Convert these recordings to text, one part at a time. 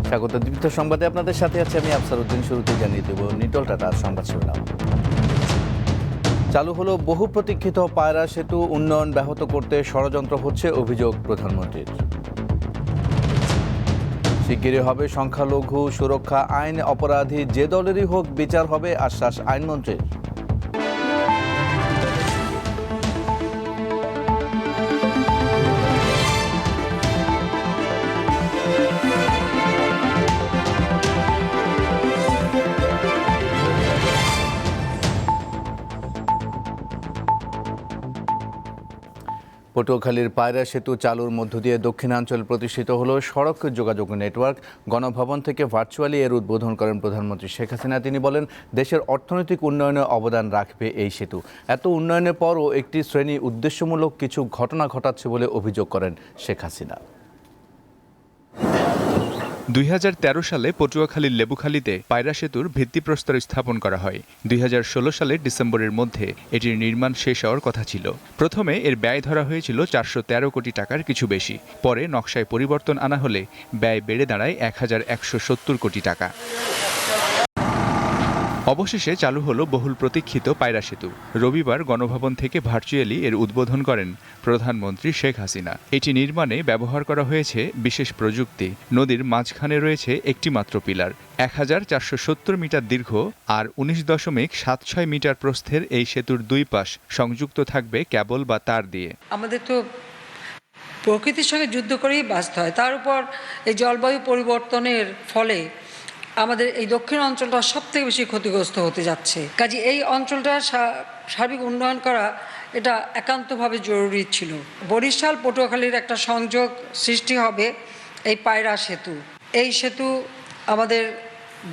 স্বাগত দীপ্ত সংবাদে আপনাদের সাথে আছি আমি আফসার উদ্দিন। শুরুতে জানিয়ে দেব নিটল টাটার সংবাদ শিরোনাম। চালু হলো বহু প্রতীক্ষিত পায়রা সেতু, উন্নয়ন ব্যাহত করতে ষড়যন্ত্র হচ্ছে অভিযোগ প্রধানমন্ত্রীর। শিগগিরই হবে সংখ্যালঘু সুরক্ষা আইন, অপরাধী যে দলেরই হোক বিচার হবে, আশ্বাস আইনমন্ত্রীর। পটুয়াখালীর পায়রা সেতু চালুর মধ্য দিয়ে দক্ষিণাঞ্চল প্রতিষ্ঠিত হলো সড়ক যোগাযোগ নেটওয়ার্ক। গণভবন থেকে ভার্চুয়ালি এর উদ্বোধন করেন প্রধানমন্ত্রী শেখ হাসিনা। তিনি বলেন, দেশের অর্থনৈতিক উন্নয়নে অবদান রাখবে এই সেতু। এত উন্নয়নের পরও একটি শ্রেণী উদ্দেশ্যমূলক কিছু ঘটনা ঘটাচ্ছে বলে অভিযোগ করেন শেখ হাসিনা। ২০১৩ সালে পটুয়াখালীর লেবুখালীতে পায়রা সেতুর ভিত্তিপ্রস্তর স্থাপন করা হয়। ২০১৬ সালের ডিসেম্বরের মধ্যে এটির নির্মাণ শেষ হওয়ার কথা ছিল। প্রথমে এর ব্যয় ধরা হয়েছিল ৪১৩ কোটি টাকার কিছু বেশি। পরে নকশায় পরিবর্তন আনা হলে ব্যয় বেড়ে দাঁড়ায় ১,১৭০ কোটি টাকা। অবশেষে চালু হলো বহুল প্রতীক্ষিত পায়রা সেতু। রবিবার গণভবন থেকে ভার্চুয়ালি এর উদ্বোধন করেন প্রধানমন্ত্রী শেখ হাসিনা। এটি নির্মাণে ব্যবহার করা হয়েছে বিশেষ প্রযুক্তি। নদীর মাঝখানে রয়েছে একটি মাত্র পিলার। ১,৪৭০ মিটার দীর্ঘ আর ১৯.৭৬ মিটার প্রস্থের এই সেতুর দুই পাশ সংযুক্ত থাকবে কেবল বা তার দিয়ে। আমাদের তো প্রকৃতির সঙ্গে যুদ্ধ করেই বাঁচতে হয়, তার উপর এই জলবায়ু পরিবর্তনের ফলে আমাদের এই দক্ষিণ অঞ্চলটা সবথেকে বেশি ক্ষতিগ্রস্ত হতে যাচ্ছে। কাজে এই অঞ্চলটার সার্বিক উন্নয়ন করা এটা একান্তভাবে জরুরি ছিল। বরিশাল পটুয়াখালীর একটা সংযোগ সৃষ্টি হবে এই পায়রা সেতু। এই সেতু আমাদের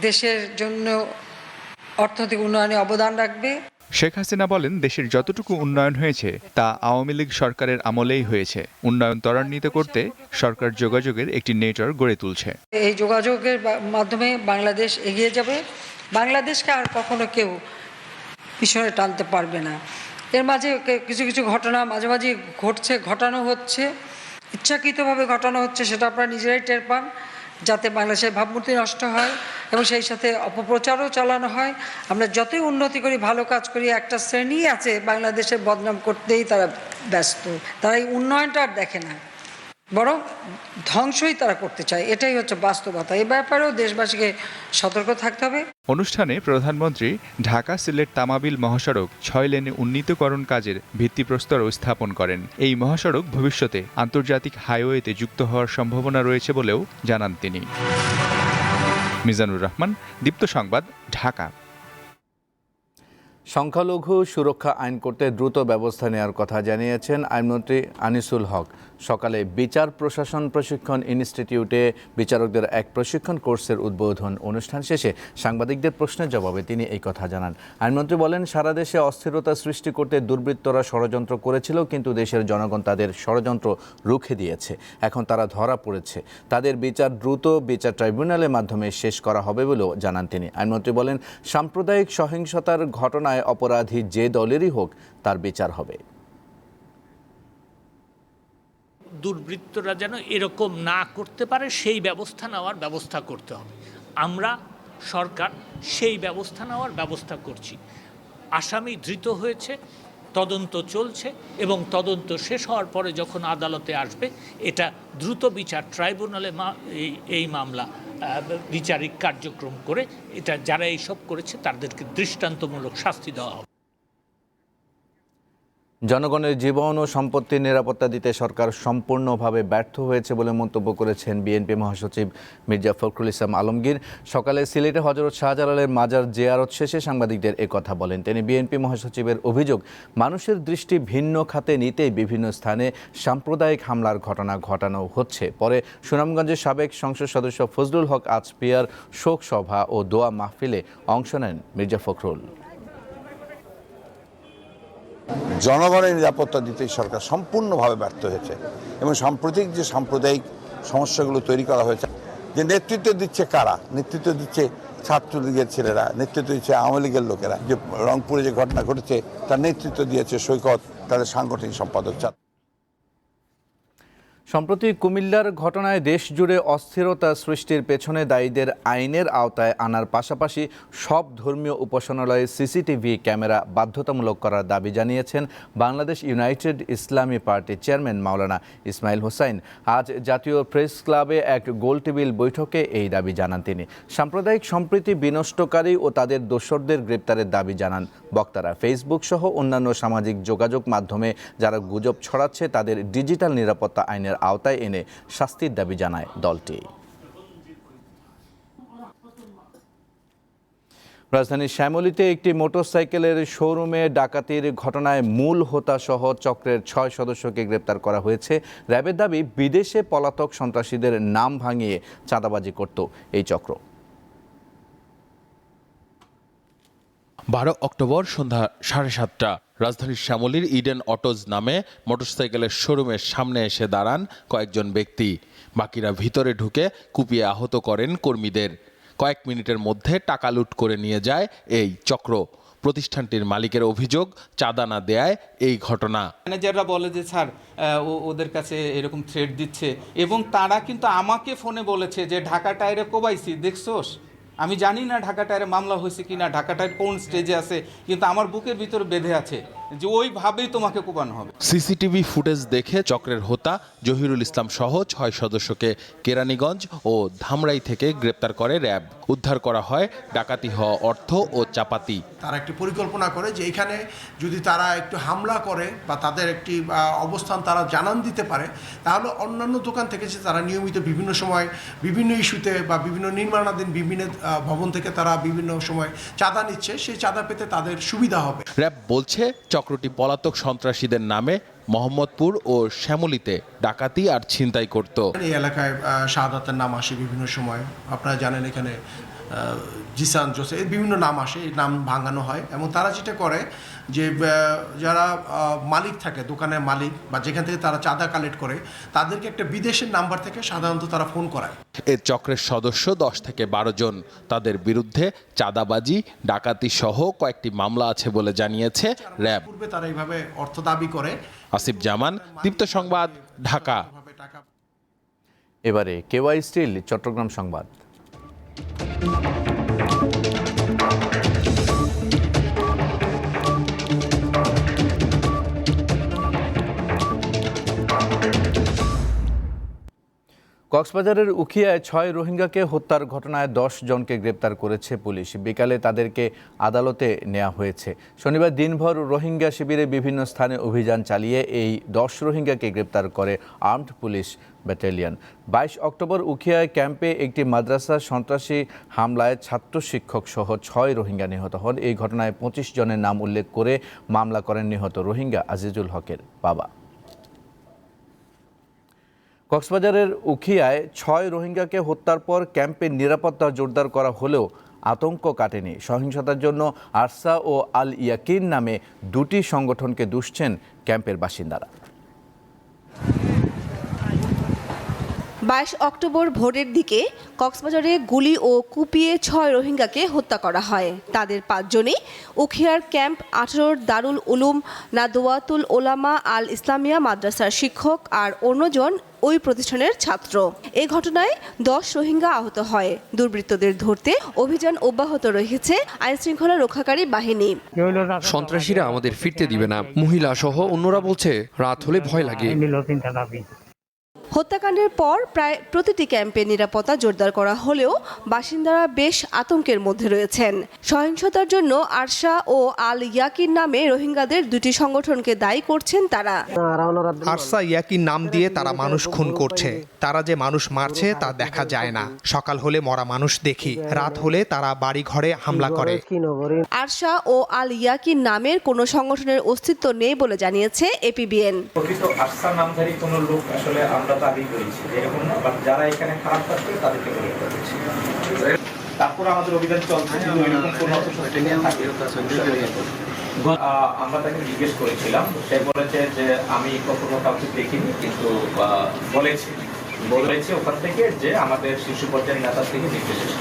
দেশের জন্য অর্থনৈতিক উন্নয়নে অবদান রাখবে। শেখ হাসিনা বলেন, দেশের যতটুকু উন্নয়ন হয়েছে তা আওয়ামী লীগ সরকারের আমলেই হয়েছে। উন্নয়ন ত্বরান্বিত করতে সরকার যোগাযোগের একটি নেটওয়ার্ক গড়ে তুলছে। এই যোগাযোগের মাধ্যমে বাংলাদেশ এগিয়ে যাবে। বাংলাদেশকে আর কখনো কেউ পিছনে টানতে পারবে না। এর মাঝে কিছু কিছু ঘটনা মাঝে মাঝে ঘটানো হচ্ছে, ইচ্ছাকৃতভাবে ঘটানো হচ্ছে, সেটা আপনারা নিজেরাই টের পান, যাতে বাংলাদেশের ভাবমূর্তি নষ্ট হয় এবং সেই সাথে অপপ্রচারও চালানো হয়। আমরা যতই উন্নতি করি, ভালো কাজ করি, একটা শ্রেণী আছে বাংলাদেশের বদনাম করতেই তারা ব্যস্ত। তারা এই উন্নয়নটা আর দেখে না, বরং ধ্বংসই তারা করতে চায়। এটাই হচ্ছে বাস্তবতা। এই ব্যাপারেও দেশবাসীকে সতর্ক থাকতে হবে। অনুষ্ঠানে প্রধানমন্ত্রী ঢাকা সিলেট তামাবিল মহাসড়ক ৬ লেনে উন্নীতকরণ কাজের ভিত্তিপ্রস্তরও স্থাপন করেন। এই মহাসড়ক ভবিষ্যতে আন্তর্জাতিক হাইওয়েতে যুক্ত হওয়ার সম্ভাবনা রয়েছে বলেও জানান তিনি। মিজানুর রহমান, দীপ্ত সংবাদ, ঢাকা। সংখ্যালঘু সুরক্ষা আইন করতে দ্রুত ব্যবস্থা নেওয়ার কথা জানিয়েছেন আইনমন্ত্রী আনিসুল হক। সকালে বিচার প্রশাসন প্রশিক্ষণ ইনস্টিটিউটে বিচারকদের এক প্রশিক্ষণ কোর্সের উদ্বোধন অনুষ্ঠান শেষে সাংবাদিকদের প্রশ্নের জবাবে তিনি এই কথা জানান। আইনমন্ত্রী বলেন, সারা দেশে অস্থিরতা সৃষ্টি করতে দুর্বৃত্তরা ষড়যন্ত্র করেছিল, কিন্তু দেশের জনগণ তাদের ষড়যন্ত্র রুখে দিয়েছে। এখন তারা ধরা পড়েছে। তাদের বিচার দ্রুত বিচার ট্রাইব্যুনালের মাধ্যমে শেষ করা হবে বলেও জানান তিনি। আইনমন্ত্রী বলেন, সাম্প্রদায়িক সহিংসতার ঘটনায় অপরাধী যে দলেরই হোক তার বিচার হবে। দুর্বৃত্তরা যেন এরকম না করতে পারে সেই ব্যবস্থা নেওয়ার ব্যবস্থা করতে হবে। আমরা সরকার সেই ব্যবস্থা নেওয়ার ব্যবস্থা করছি। আসামি ধৃত হয়েছে, তদন্ত চলছে এবং তদন্ত শেষ হওয়ার পরে যখন আদালতে আসবে, এটা দ্রুত বিচার ট্রাইব্যুনালে এই মামলা বিচারিক কার্যক্রম করে এটা যারা এইসব করেছে তাদেরকে দৃষ্টান্তমূলক শাস্তি দেওয়া হবে। জনগণের জীবন ও সম্পত্তির নিরাপত্তা দিতে সরকার সম্পূর্ণভাবে ব্যর্থ হয়েছে বলে মন্তব্য করেছেন বিএনপি মহাসচিব মির্জা ফখরুল ইসলাম আলমগীর। সকালে সিলেটে হযরত শাহজালালের মাজার জিয়ারত শেষে সাংবাদিকদের একথা বলেন তিনি। বিএনপি মহাসচিবের অভিযোগ, মানুষের দৃষ্টি ভিন্ন খাতে নিতেই বিভিন্ন স্থানে সাম্প্রদায়িক হামলার ঘটনা ঘটানো হচ্ছে। পরে সুনামগঞ্জের সাবেক সংসদ সদস্য ফজলুল হক আজপিয়ার শোক সভা ও দোয়া মাহফিলে অংশ নেন মির্জা ফখরুল। জনগণের নিরাপত্তা দিতেই সরকার সম্পূর্ণভাবে ব্যর্থ হয়েছে এবং সাম্প্রতিক যে সাম্প্রদায়িক সমস্যাগুলো তৈরি করা হয়েছে, যে নেতৃত্ব দিচ্ছে কারা, নেতৃত্ব দিচ্ছে ছাত্রলীগের ছেলেরা, নেতৃত্ব দিচ্ছে আওয়ামী লীগের লোকেরা। যে রংপুরে যে ঘটনা ঘটেছে তার নেতৃত্ব দিয়েছে সৈকত, তাদের সাংগঠনিক সম্পাদক। সম্প্রতি কুমিল্লার ঘটনায় দেশ জুড়ে অস্থিরতা সৃষ্টির পেছনে দায়ীদের আইনের আওতায় আনার পাশাপাশি সব ধর্মীয় উপাসনালয়ে সিসিটিভি ক্যামেরা বাধ্যতামূলক করার দাবি জানিয়েছেন বাংলাদেশ ইউনাইটেড ইসলামী পার্টির চেয়ারম্যান মাওলানা ইসমাইল হোসাইন। আজ জাতীয় প্রেস ক্লাবে এক গোলটেবিল বৈঠকে এই দাবি জানান তিনি। সাম্প্রদায়িক সম্প্রীতি বিনষ্টকারী ও তাদের দোসরদের গ্রেপ্তারের দাবি জানান বক্তারা। ফেসবুক সহ অন্যান্য সামাজিক যোগাযোগ মাধ্যমে যারা গুজব ছড়াচ্ছে তাদের ডিজিটাল নিরাপত্তা আইনের আওতায় এনে শাস্তির দাবি জানায় দলটি। রাজধানীর শ্যামলীতে একটি মোটরসাইকেলের শোরুমে ডাকাতির ঘটনায় মূল হোতা সহ চক্রের ৬ সদস্যকে গ্রেপ্তার করা হয়েছে। র্যাবের দাবি বিদেশে পলাতক সন্ত্রাসীদের নাম ভাঙিয়ে চাঁদাবাজি করত এই চক্র। 12 অক্টোবর সন্ধ্যা 7:30 রাজধানীর শ্যামলীর ইডেন অটোজ নামে মোটরসাইকেলের শোরুমের সামনে এসে দাঁড়ান কয়েকজন ব্যক্তি। বাকিরা ভিতরে ঢুকে কুপিয়ে আহত করেন কর্মীদের। কয়েক মিনিটের মধ্যে টাকা লুট করে নিয়ে যায় এই চক্র। প্রতিষ্ঠানটির মালিকের অভিযোগ, চাঁদা না দেয়ায় এই ঘটনা। ম্যানেজাররা বলে যে স্যার ওদের কাছে এরকম থ্রেট দিচ্ছে, এবং তারা কিন্তু আমাকে ফোনে বলেছে যে ঢাকা টায়ারে কোবাইছি, দেখছোস? আমি জানি না ঢাকা টায়ারে মামলা হয়েছে কিনা, ঢাকা টায়ার কোন স্টেজে আছে, কিন্তু আমার বুকের ভিতরে বেঁধে আছে যে ওইভাবেই তোমাকে কোবানো হবে। সিসিটিভি ফুটেজ দেখে চক্রের হোতা জহিরুল ইসলাম সহ 6 সদস্যকে কেরানীগঞ্জ ও ধামরাই থেকে গ্রেপ্তার করে র্যাব। উদ্ধার করা হয় ডাকাতি হওয়া অর্থ ও চাপাতি। তারা একটি পরিকল্পনা করে যে এখানে যদি তারা একটু হামলা করে বা তাদের একটি অবস্থান তারা জানান দিতে পারে, তাহলে অন্যান্য দোকান থেকে যে তারা নিয়মিত বিভিন্ন সময় বিভিন্ন ইস্যুতে বা বিভিন্ন নির্মাণাধীন বিভিন্ন ভবন থেকে তারা বিভিন্ন সময় চাঁদা নিচ্ছে, সেই চাঁদা পেতে তাদের সুবিধা হবে। র্যাব বলছে চক্রটি পলাতক সন্ত্রাসীদের নামে মোহাম্মদপুর ও শ্যামলীতে ডাকাতি আর ছিনতাই করত। এই এলাকায় শাহাদাতের নাম আসে বিভিন্ন সময়, আপনারা জানেন এখানে জিসান, জোসে বিভিন্ন নাম আসে, এই নাম ভাঙানো হয়। এবং তারা যেটা করে যে যারা মালিক থাকে, দোকানের মালিক বা যেখান থেকে তারা চাঁদা কালেক্ট করে, তাদেরকে একটা বিদেশের নাম্বার থেকে সাধারণত তারা ফোন করায়। এ চক্রের সদস্য 10 থেকে 12 জন। তাদের বিরুদ্ধে চাঁদাবাজি, ডাকাতি সহ কয়েকটি মামলা আছে বলে জানিয়েছে র্যাব। পূর্বে তারা এইভাবে অর্থ দাবি করে। আসিফ জামান, দীপ্ত সংবাদ, ঢাকা। এবারে কেওয়াই স্টিল চট্টগ্রাম সংবাদ। কক্সবাজারের উখিয়ায় 6 রোহিঙ্গাকে হত্যার ঘটনায় 10 জনকে গ্রেপ্তার করেছে পুলিশ। বিকালে তাদেরকে আদালতে নেওয়া হয়েছে। শনিবার দিনভর রোহিঙ্গা শিবিরে বিভিন্ন স্থানে অভিযান চালিয়ে এই 10 রোহিঙ্গাকে গ্রেপ্তার করে আর্মড পুলিশ ব্যাটালিয়ন। 22 অক্টোবর উখিয়ায় ক্যাম্পে একটি মাদ্রাসা সন্ত্রাসী হামলায় ছাত্র শিক্ষক সহ 6 রোহিঙ্গা নিহত হন। এই ঘটনায় 25 জনের নাম উল্লেখ করে মামলা করেন নিহত রোহিঙ্গা আজিজুল হকের বাবা। কক্সবাজারের উখিয়ায় 6 রোহিঙ্গাকে হত্যার পর ক্যাম্পের নিরাপত্তা জোরদার করা হলেও আতঙ্ক কাটেনি। সহিংসতার জন্য আরসা ও আল ইয়াকিন নামে 2টি সংগঠনকে দুষছেন ক্যাম্পের বাসিন্দারা। 22 অক্টোবর ভোরের দিকে কক্সবাজারে গুলি ও কুপিয়ে 6 রোহিঙ্গাকে হত্যা করা হয়। তাদের 5 জনই উখিয়ার ক্যাম্প 18 দারুল উলুম নাদওয়াতুল ওলামা আল ইসলামিয়া মাদ্রাসার শিক্ষক, আর অন্যজন ওই প্রতিষ্ঠানের ছাত্র। এই ঘটনায় 10 রোহিঙ্গা আহত হয়। দুর্বৃত্তদের ধরতে অভিযান অব্যাহত রয়েছে আইনশৃঙ্খলা রক্ষাকারী বাহিনী। সন্ত্রাসীরা আমাদের ফিরতে দিবে না, মহিলা সহ অন্যরা বলছে রাত হলে ভয় লাগে। হত্যাকাণ্ডের পর প্রায় প্রতিটি ক্যাম্পে নিরাপত্তা জোরদার করা হলেও বাসিন্দারা বেশ আতঙ্কের মধ্যে রয়েছেন। সহিংসতার জন্য আরশা ও আল ইয়াকিন নামে রোহিঙ্গাদের 2টি সংগঠনকে দায়ী করছেন তারা। আরশা ইয়াকিন নাম দিয়ে তারা মানুষ খুন করছে। তারা যে মানুষ মারছে তা দেখা যায় না। সকাল হলে মরা মানুষ দেখি, রাত হলে তারা বাড়ি ঘরে হামলা করে। আরশা ও আল ইয়াকিন নামের কোনো সংগঠনের অস্তিত্ব নেই বলে জানিয়েছে এপিবিএন। প্রকৃত আরশা নামধারী কোনো লোক আসলে আমরা দাবি করেছি এরকম না, বাট যারা এখানে খারাপ কাজ করে তাদেরকে গ্রেফতার করছি। তারপর আমাদের অভিযান চলছে, যদি এরকম কোনো আমরা তাকে জিজ্ঞেস করেছিলাম, সে বলেছে যে আমি কখনো কাউকে দেখিনি, কিন্তু বলেছি ওখান থেকে যে আমাদের শীর্ষ পর্যায়ের নেতা থেকে নির্দেশ এসেছে।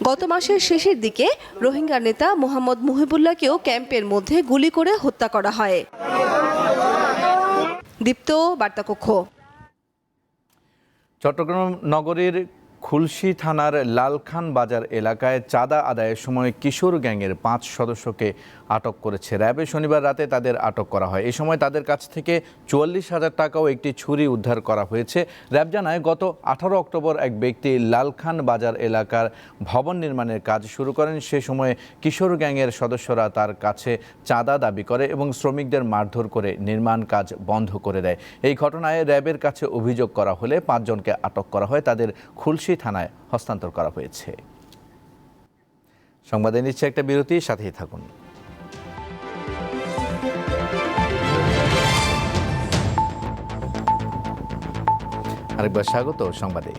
গত মাসের শেষের দিকে রোহিঙ্গা নেতা মোহাম্মদ মুহিবুল্লাহকেও ক্যাম্পের মধ্যে গুলি করে হত্যা করা হয়। দীপ্ত বার্তা কক্ষ। চট্টগ্রাম নগরীর খুলশী থানার লালখান বাজার এলাকায় চাঁদা আদায়ের সময় কিশোর গ্যাংয়ের ৫ সদস্যকে আটক করেছে র্যাবে। শনিবার রাতে তাদের আটক করা হয়। এই সময় তাদের কাছ থেকে ৪৪,০০০ টাকা ও একটি ছুরি উদ্ধার করা হয়েছে। র্যাব জানায়, গত ১৮ অক্টোবর এক ব্যক্তি লালখান বাজার এলাকার ভবন নির্মাণের কাজ শুরু করেন। সে সময় কিশোর গ্যাংয়ের সদস্যরা তার কাছে চাঁদা দাবি করে এবং শ্রমিকদের মারধর করে নির্মাণ কাজ বন্ধ করে দেয়। এই ঘটনায় র্যাবের কাছে অভিযোগ করা হলে ৫ জনকে আটক করা হয়। তাদের খুলশী থানায় হস্তান্তর করা হয়েছে। সংবাদে নিচ্ছে একটা বিরতি, সাথেই থাকুন। আরেকবার স্বাগত সংবাদে।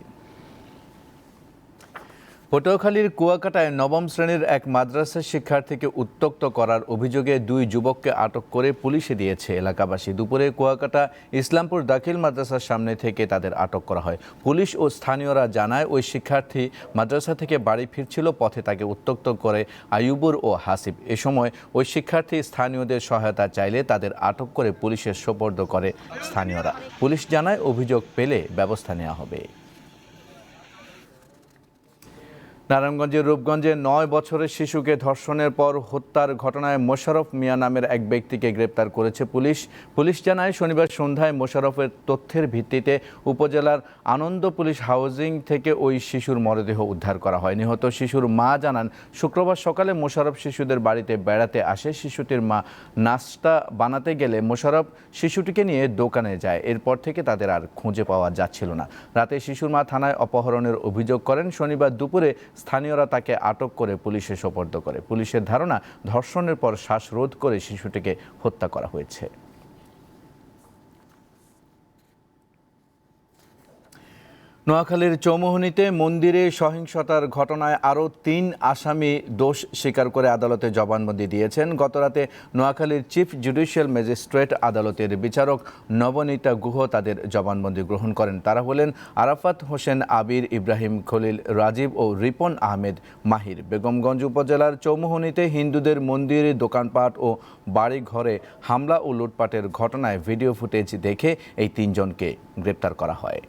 পটুয়াখালীর কুয়াকাটায় নবম শ্রেণীর এক মাদ্রাসা শিক্ষার্থীকে উত্ত্যক্ত করার অভিযোগে ২ যুবককে আটক করে পুলিশে দিয়েছে এলাকাবাসী। দুপুরে কুয়াকাটা ইসলামপুর দাখিল মাদ্রাসার সামনে থেকে তাদের আটক করা হয়। পুলিশ ও স্থানীয়রা জানায়, ওই শিক্ষার্থী মাদ্রাসা থেকে বাড়ি ফিরছিল। পথে তাকে উত্ত্যক্ত করে আইয়ুবুর ও হাসিব। এ সময় ওই শিক্ষার্থী স্থানীয়দের সহায়তা চাইলে তাদের আটক করে পুলিশের সোপর্দ করে স্থানীয়রা। পুলিশ জানায়, অভিযোগ পেলে ব্যবস্থা নেওয়া হবে। নারায়ণগঞ্জের রূপগঞ্জে ৯ বছরের শিশুকে ধর্ষণের পর হত্যার ঘটনায় মোশাররফ মিয়া নামের এক ব্যক্তিকে গ্রেপ্তার করেছে পুলিশ। পুলিশ জানায়, শনিবার সন্ধ্যায় মোশাররফের তথ্যের ভিত্তিতে উপজেলার আনন্দ পুলিশ হাউজিং থেকে ওই শিশুর মরদেহ উদ্ধার করা হয়। নিহত শিশুর মা জানান, শুক্রবার সকালে মোশাররফ শিশুদের বাড়িতে বেড়াতে আসে। শিশুটির মা নাস্তা বানাতে গেলে মোশাররফ শিশুটিকে নিয়ে দোকানে যায়। এরপর থেকে তাদের আর খুঁজে পাওয়া যাচ্ছিল না। রাতে শিশুর মা থানায় অপহরণের অভিযোগ করেন। শনিবার দুপুরে স্থানীয়রা তাকে আটক করে পুলিশে সোপর্দ করে। পুলিশের ধারণা, ধর্ষণের পর শ্বাসরোধ করে শিশুটিকে হত্যা করা হয়েছে। নোয়াখালীর চৌমুহনীতে মন্দিরে সহিংসতার ঘটনায় আরও ৩ আসামি দোষ স্বীকার করে আদালতে জবানবন্দি দিয়েছেন। গতরাতে নোয়াখালীর চিফ জুডিশিয়াল ম্যাজিস্ট্রেট আদালতের বিচারক নবনীতা গুহ তাদের জবানবন্দি গ্রহণ করেন। তারা হলেন আরাফাত হোসেন আবির, ইব্রাহিম খলিল, রাজীব ও রিপন আহমেদ মাহির। বেগমগঞ্জ উপজেলার চৌমুহনীতে হিন্দুদের মন্দির, দোকানপাট ও বাড়িঘরে হামলা ও লুটপাটের ঘটনায় ভিডিও ফুটেজ দেখে এই ৩ জনকে গ্রেপ্তার করা হয়।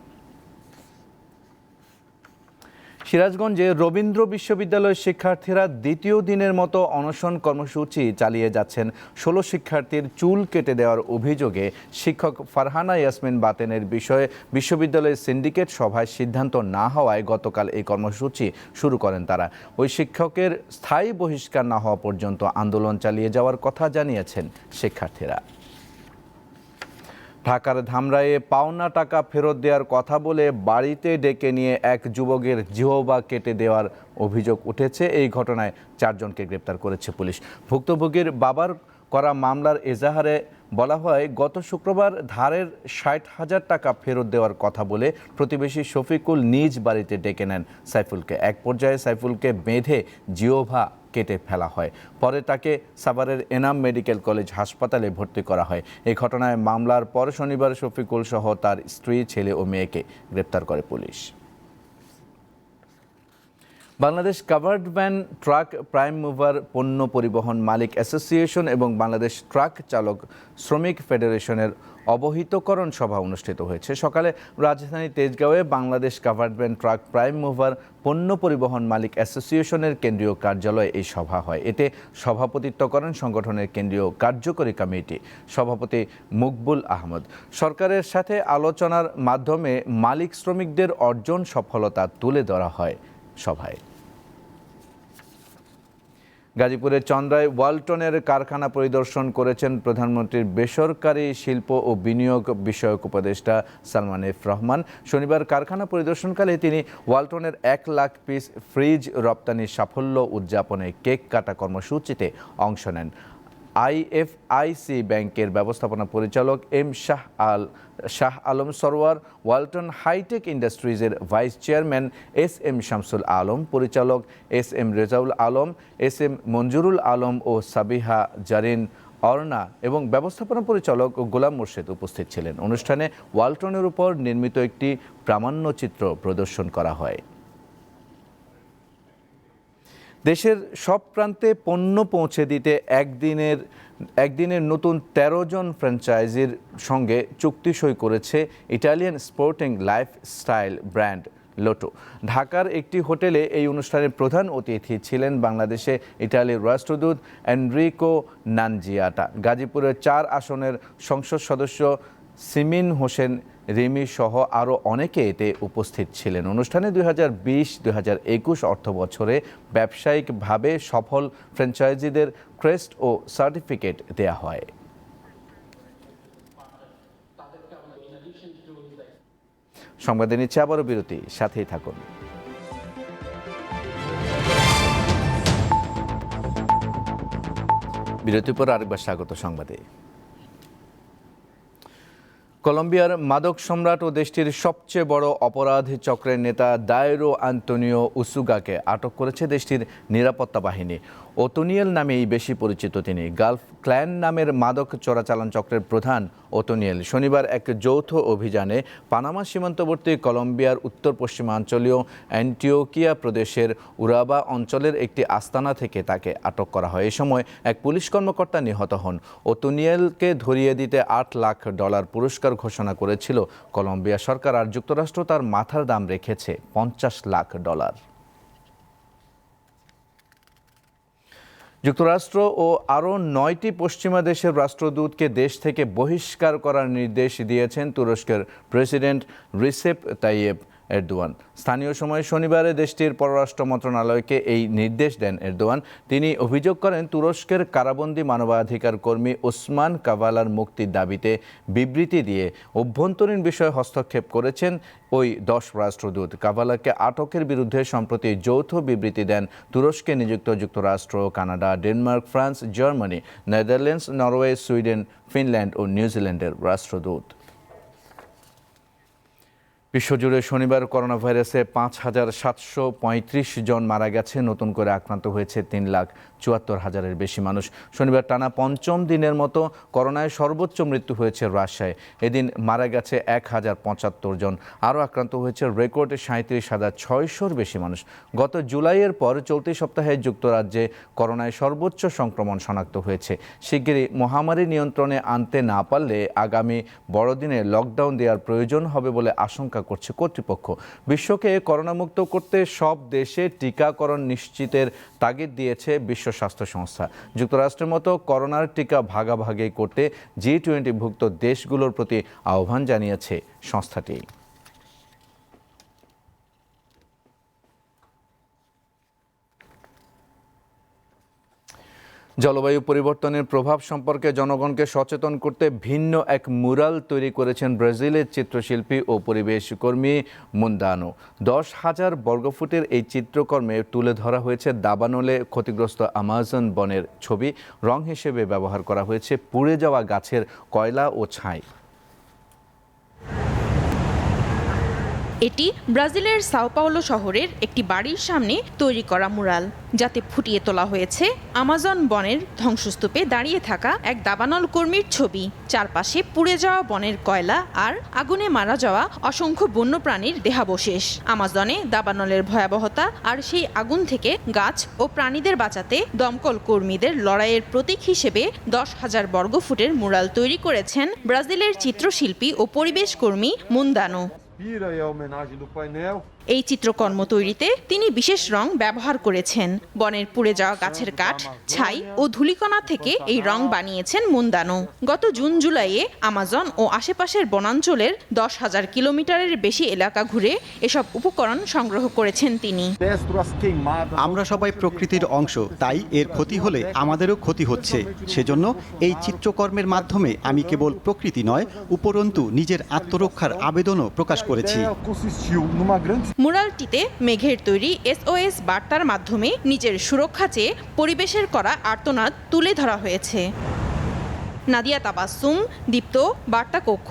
সিরাজগঞ্জে রবীন্দ্র বিশ্ববিদ্যালয়ের শিক্ষার্থীরা দ্বিতীয় দিনের মতো অনশন কর্মসূচি চালিয়ে যাচ্ছেন। ১৬ শিক্ষার্থীর চুল কেটে দেওয়ার অভিযোগে শিক্ষক ফারহানা ইয়াসমিন বাতেনের বিষয়ে বিশ্ববিদ্যালয়ের সিন্ডিকেট সভায় সিদ্ধান্ত না হওয়ায় গতকাল এই কর্মসূচি শুরু করেন তারা। ওই শিক্ষকের স্থায়ী বহিষ্কার না হওয়া পর্যন্ত আন্দোলন চালিয়ে যাওয়ার কথা জানিয়েছেন শিক্ষার্থীরা। ঢাকার ধামরাইয়ে পাওনা টাকা ফেরত দেওয়ার কথা বলে বাড়িতে ডেকে নিয়ে এক যুবকের জিহ্বা কেটে দেওয়ার অভিযোগ উঠেছে। এই ঘটনায় ৪ জনকে গ্রেপ্তার করেছে পুলিশ। ভুক্তভোগীর বাবার করা মামলার এজাহারে বলা হয়, গত শুক্রবার ধারের ৬০,০০০ টাকা ফেরত দেওয়ার কথা বলে প্রতিবেশী শফিকুল নিজ বাড়িতে ডেকে নেন সাইফুলকে। এক পর্যায়ে সাইফুলকে বেঁধে জিহ্বা কেটে ফেলা হয়। পরে তাকে সাভারের এনাম মেডিকেল কলেজ হাসপাতালে ভর্তি করা হয়। এই ঘটনায় মামলার পর শনিবার শফিকুল সহ তার স্ত্রী, ছেলে ও মেয়েকে গ্রেপ্তার করে police. Bangladesh covered van truck prime mover পণ্য পরিবহন মালিক অ্যাসোসিয়েশন এবং বাংলাদেশ ট্রাক চালক শ্রমিক ফেডারেশনের অবহিতকরণ সভা অনুষ্ঠিত হয়েছে। সকালে রাজধানী তেজগাঁওয়ে Bangladesh covered van truck prime mover পণ্য পরিবহন মালিক অ্যাসোসিয়েশনের কেন্দ্রীয় কার্যালয়ে এই সভা হয়। এতে সভাপতিত্ব করেন সংগঠনের কেন্দ্রীয় কার্যকরী কমিটি সভাপতি মকবুল আহমদ। সরকারের সাথে আলোচনার মাধ্যমে মালিক শ্রমিকদের অর্জন সফলতা তুলে ধরা হয় সভায়। গাজীপুরের চন্দ্রায় ওয়ালটনের কারখানা পরিদর্শন করেছেন প্রধানমন্ত্রীর বেসরকারি শিল্প ও বিনিয়োগ বিষয়ক উপদেষ্টা সালমান এফ রহমান। শনিবার কারখানা পরিদর্শনকালে তিনি ওয়ালটনের ১ লাখ পিস ফ্রিজ রপ্তানির সাফল্য উদযাপনে কেক কাটা কর্মসূচিতে অংশ নেন। আইএফআইসি ব্যাংকের ব্যবস্থাপনা পরিচালক M Shah Alam Sarwar, Walton hitech ইন্ডাস্ট্রিজের vice chairman S M. Shamsul Alam, পরিচালক এস.এম. রেজাউল আলম, এস.এম. মঞ্জুরুল আলম ও সাবিহা জারিন অর্ণা এবং ব্যবস্থাপনা পরিচালক গোলাম মোর্শেদ উপস্থিত ছিলেন। অনুষ্ঠানে ওয়ালটনের উপর নির্মিত একটি প্রামাণ্যচিত্র প্রদর্শন করা হয়। দেশের সব প্রান্তে পণ্য পৌঁছে দিতে একদিনের নতুন ১৩ জন ফ্র্যাঞ্চাইজির সঙ্গে চুক্তি সই করেছে Italian sporting lifestyle brand lotto. ঢাকার একটি হোটেলে এই অনুষ্ঠানের প্রধান অতিথি ছিলেন বাংলাদেশে ইটালির রাষ্ট্রদূত এনরিকো নানজিয়াটা। গাজীপুরের ৪ আসনের সংসদ সদস্য সিমিন হোসেন রিমি সহ আরও অনেকে এতে উপস্থিত ছিলেন। অনুষ্ঠানে ২০২০-২০২১ অর্থবছরে ব্যবসায়িকভাবে সফল ফ্র্যাঞ্চাইজিদের ক্রেস্ট ও সার্টিফিকেট দেয়া হয়। সংবাদে নিচ্ছে আবারও বিরতি, সাথেই থাকুন। বিরতির পর আরেকবার স্বাগত সংবাদে। কলম্বিয়ার মাদক সম্রাট ও দেশটির সবচেয়ে বড় অপরাধ চক্রের নেতা দায়রো আন্তোনিও উসুগাকে আটক করেছে দেশটির নিরাপত্তা বাহিনী। ওতোনিয়েল নামেই বেশি পরিচিত তিনি। গালফ ক্ল্যান নামের মাদক চোরাচালান চক্রের প্রধান ওতোনিয়েল শনিবার এক যৌথ অভিযানে পানামা সীমান্তবর্তী কলম্বিয়ার উত্তর পশ্চিমাঞ্চলীয় অ্যান্টিওকিয়া প্রদেশের উরাবা অঞ্চলের একটি আস্তানা থেকে তাকে আটক করা হয়। এ সময় এক পুলিশ কর্মকর্তা নিহত হন। ওতোনিয়েলকে ধরিয়ে দিতে $8 লাখ পুরস্কার ঘোষণা করেছিল কলম্বিয়া সরকার, আর যুক্তরাষ্ট্র তার মাথার দাম রেখেছে $50 লাখ। যুক্তরাষ্ট্র ও আরও 9টি পশ্চিমা দেশের রাষ্ট্রদূতকে দেশ থেকে বহিষ্কার করার নির্দেশ দিয়েছেন তুরস্কের প্রেসিডেন্ট রিসেপ তাইয়েপ এরদোয়ান। স্থানীয় সময় শনিবারে দেশটির পররাষ্ট্র মন্ত্রণালয়কে এই নির্দেশ দেন এরদোয়ান। তিনি অভিযোগ করেন তুরস্কের কারাবন্দী মানবাধিকার কর্মী ওসমান কাভালার মুক্তির দাবিতে বিবৃতি দিয়ে অভ্যন্তরীণ বিষয়ে হস্তক্ষেপ করেছেন ওই 10 রাষ্ট্রদূত। কাভালাকে আটকের বিরুদ্ধে সম্প্রতি যৌথ বিবৃতি দেন তুরস্কে নিযুক্ত যুক্তরাষ্ট্র, Canada, Denmark, France, Germany, Netherlands, Norway, Sweden, Finland ও নিউজিল্যান্ডের রাষ্ট্রদূত। বিশ্বজুড়ে শনিবার করোনা ভাইরাসে ৫,৭৩৫ জন মারা গেছে। নতুন করে আক্রান্ত হয়েছে ৩,৭৪,০০০-এর বেশি মানুষ। শনিবার টানা ৫ম দিনের মতো করোনায় সর্বোচ্চ মৃত্যু হয়েছে রাজশাহী। এদিন মারা গেছে ১,০৭৫ জন। আরও আক্রান্ত হয়েছে রেকর্ড ৩৭,৬০০-র বেশি মানুষ। গত জুলাইয়ের পর চলতি সপ্তাহে যুক্তরাজ্যে করোনায় সর্বোচ্চ সংক্রমণ শনাক্ত হয়েছে। শিগগিরই মহামারী নিয়ন্ত্রণে আনতে না পারলে আগামী বড়দিনে লকডাউন দেওয়ার প্রয়োজন হবে বলে আশঙ্কা করছে কর্তৃপক্ষ। বিশ্বকে করোনামুক্ত করতে সব দেশে টিকাকরণ নিশ্চিতের তাগিদ দিয়েছে বিশ্ব স্বাস্থ্য সংস্থা। যুক্তরাষ্ট্রের মতো করোনার টিকা ভাগাভাগি করতে G20-ভুক্ত দেশগুলোর প্রতি আহ্বান জানিয়েছে সংস্থাটি। জলবায়ু পরিবর্তনের প্রভাব সম্পর্কে জনগণকে সচেতন করতে ভিন্ন এক মুরাল তৈরি করেছেন ব্রাজিলের চিত্রশিল্পী ও পরিবেশ কর্মী মুন্দানো। 10,000 বর্গফুটের এই চিত্রকর্মে তুলে ধরা হয়েছে দাবানলে ক্ষতিগ্রস্ত আমাজন বনের ছবি। রং হিসেবে ব্যবহার করা হয়েছে পুড়ে যাওয়া গাছের কয়লা ও ছাই। এটি ব্রাজিলের সাও পাওলো শহরের একটি বাড়ির সামনে তৈরি করা মুরাল, যাতে ফুটিয়ে তোলা হয়েছে আমাজন বনের ধ্বংসস্তূপে দাঁড়িয়ে থাকা এক দাবানল কর্মীর ছবি। চারপাশে পুড়ে যাওয়া বনের কয়লা আর আগুনে মারা যাওয়া অসংখ্য বন্যপ্রাণীর দেহাবশেষ। আমাজনে দাবানলের ভয়াবহতা আর সেই আগুন থেকে গাছ ও প্রাণীদের বাঁচাতে দমকল কর্মীদের লড়াইয়ের প্রতীক হিসেবে 10,000 বর্গফুটের মুরাল তৈরি করেছেন ব্রাজিলের চিত্রশিল্পী ও পরিবেশ কর্মী মুন্দানো। এই চিত্রকর্ম তৈরিতে তিনি বিশেষ রং ব্যবহার করেছেন। বনের পুড়ে যাওয়া গাছের কাঠ, ছাই ও ধূলিকণা থেকে এই রং বানিয়েছেন মুন্দানো। গত জুন জুলাইয়ে আমাজন ও আশেপাশের বনাঞ্চলের 10,000 কিলোমিটারের বেশি এলাকা ঘুরে এসব উপকরণ সংগ্রহ করেছেন তিনি। আমরা সবাই প্রকৃতির অংশ, তাই এর ক্ষতি হলে আমাদেরও ক্ষতি হচ্ছে। সেজন্য এই চিত্রকর্মের মাধ্যমে আমি কেবল প্রকৃতি নয়, উপরন্তু নিজের আত্মরক্ষার আবেদনও প্রকাশ করেছি। মুরালটিতে মেঘের তৈরি SOS বার্তার মাধ্যমে নিজের সুরক্ষা চেয়ে পরিবেশের করা আর্তনাদ তুলে ধরা হয়েছে। নাদিয়া তাবাসসুম, দীপ্ত, বার্তা কক্ষ।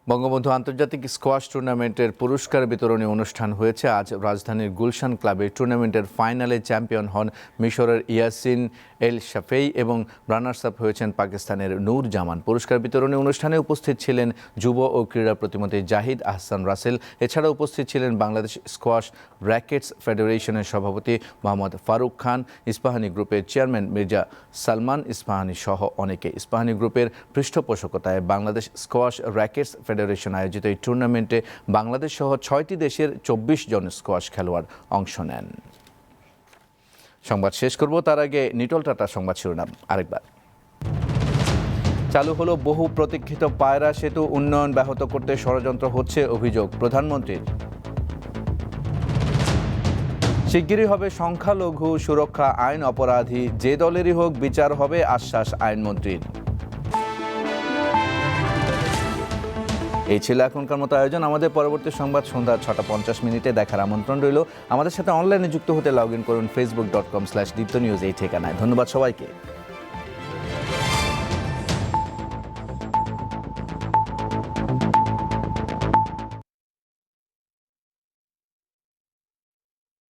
বঙ্গবন্ধু আন্তর্জাতিক স্কোয়াশ টুর্নামেন্টের পুরস্কার বিতরণী অনুষ্ঠান হয়েছে আজ রাজধানীর গুলশান ক্লাবে। টুর্নামেন্টের ফাইনালে চ্যাম্পিয়ন হন মিশরের ইয়াসিন এল শাফেই এবং রানার্স আপ হয়েছেন পাকিস্তানের নূর জামান। পুরস্কার বিতরণী অনুষ্ঠানে উপস্থিত ছিলেন যুব ও ক্রীড়া প্রতিমন্ত্রী জাহিদ আহসান রাসেল। এছাড়া উপস্থিত ছিলেন বাংলাদেশ স্কোয়াশ র্যাকেটস ফেডারেশনের সভাপতি মোহাম্মদ ফারুক খান, ইস্পাহানি গ্রুপের চেয়ারম্যান মির্জা সালমান ইস্পাহানি সহ অনেকে। ইস্পাহানি গ্রুপের পৃষ্ঠপোষকতায় বাংলাদেশ স্কোয়াশ র্যাকেটস ফেডারেশন আয়োজিত এই টুর্নামেন্টে বাংলাদেশ সহ 6টি দেশের 24 জন স্কোয়াশ খেলোয়াড় অংশ নেন। সংবাদ শেষ করব, তার আগে নিটল টাটা সংবাদ শিরোনাম আরেকবার। চালু হলো বহু প্রতীক্ষিত পায়রা সেতু, উন্নয়ন ব্যাহত করতে ষড়যন্ত্র হচ্ছে অভিযোগ প্রধানমন্ত্রীর। শিগগিরই হবে সংখ্যালঘু সুরক্ষা আইন, অপরাধী যে দলেরই হোক বিচার হবে, আশ্বাস আইনমন্ত্রীর। এই ছিল এখনকার মতো আয়োজন। আমাদের পরবর্তী সংবাদ সন্ধ্যা 6:50 দেখার আমন্ত্রণ রইল। আমাদের সাথে অনলাইনে যুক্ত হতে লগ ইন করুন facebook.com/diptonews এই ঠিকানায়। ধন্যবাদ সবাইকে।